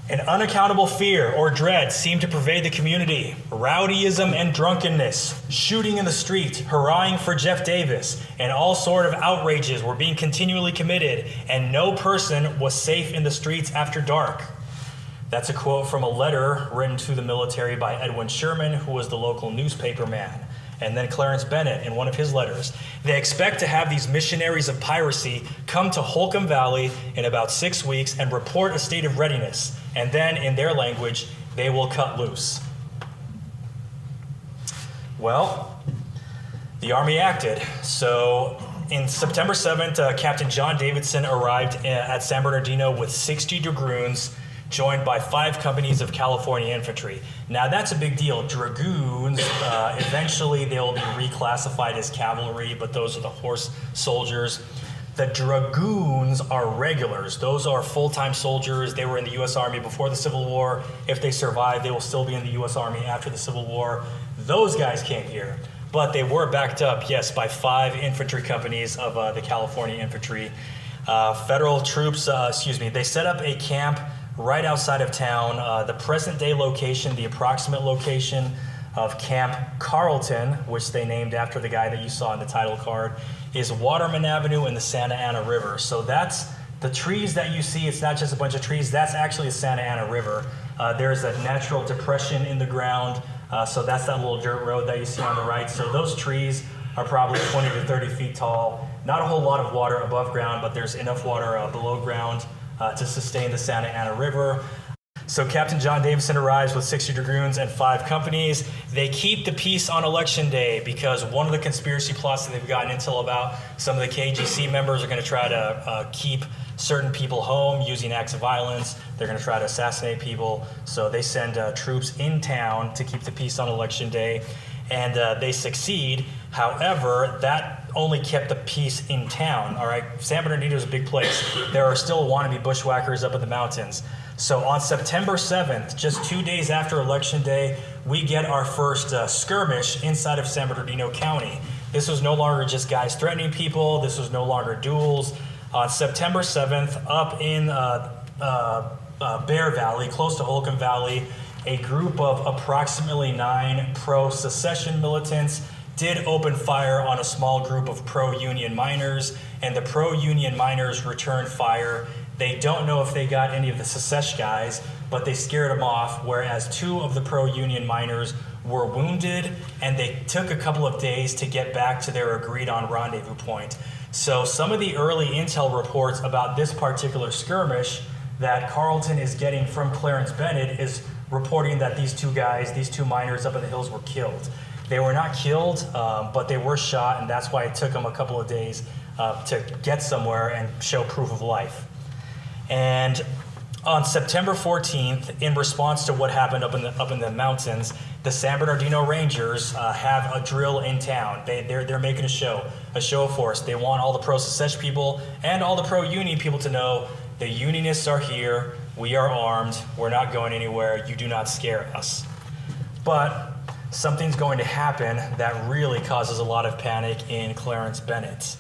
An unaccountable fear or dread seemed to pervade the community. Rowdyism and drunkenness, shooting in the street, hurrahing for Jeff Davis, and all sort of outrages were being continually committed, and no person was safe in the streets after dark. That's a quote from a letter written to the military by Edwin Sherman, who was the local newspaper man. And then Clarence Bennett in one of his letters. They expect to have these missionaries of piracy come to Holcomb Valley in about 6 weeks and report a state of readiness. And then, in their language, they will cut loose. Well, the Army acted. So, in September 7th, Captain John Davidson arrived at San Bernardino with 60 dragoons, joined by 5 companies of California infantry. Now that's a big deal. Dragoons, eventually they'll be reclassified as cavalry, but those are the horse soldiers. The dragoons are regulars. Those are full-time soldiers. They were in the U.S. Army before the Civil War. If they survive, they will still be in the U.S. Army after the Civil War. Those guys came here. But they were backed up, yes, by 5 infantry companies of the California infantry. Federal troops, they set up a camp right outside of town. The present-day location, the approximate location of Camp Carlton, which they named after the guy that you saw in the title card, is Waterman Avenue and the Santa Ana River. So that's the trees that you see. It's not just a bunch of trees. That's actually the Santa Ana River. There's a natural depression in the ground. So that's that little dirt road that you see on the right. So those trees are probably 20 to 30 feet tall. Not a whole lot of water above ground, but there's enough water below ground to sustain the Santa Ana River. So Captain John Davidson arrives with 60 dragoons and 5 companies. They keep the peace on Election Day because one of the conspiracy plots that they've gotten intel about, some of the KGC members are going to try to keep certain people home using acts of violence. They're going to try to assassinate people. So they send troops in town to keep the peace on Election Day, and they succeed. However, that only kept the peace in town, all right? San Bernardino is a big place. There are still wannabe bushwhackers up in the mountains. So on September 7th, just 2 days after Election Day, we get our first skirmish inside of San Bernardino County. This was no longer just guys threatening people. This was no longer duels. On September 7th, up in Bear Valley, close to Holcomb Valley, a group of approximately 9 pro-secession militants did open fire on a small group of pro-union miners, and the pro-union miners returned fire. They don't know if they got any of the secession guys, but they scared them off, whereas 2 of the pro-union miners were wounded, and they took a couple of days to get back to their agreed-on rendezvous point. So some of the early intel reports about this particular skirmish that Carlton is getting from Clarence Bennett is reporting that these 2 guys, these 2 miners up in the hills were killed. They were not killed, but they were shot, and that's why it took them a couple of days to get somewhere and show proof of life. And on September 14th, in response to what happened up in the mountains, the San Bernardino Rangers have a drill in town. They're making a show of force. They want all the pro-secession people and all the pro-union people to know the Unionists are here. We are armed. We're not going anywhere. You do not scare us. But something's going to happen that really causes a lot of panic in Clarence Bennett.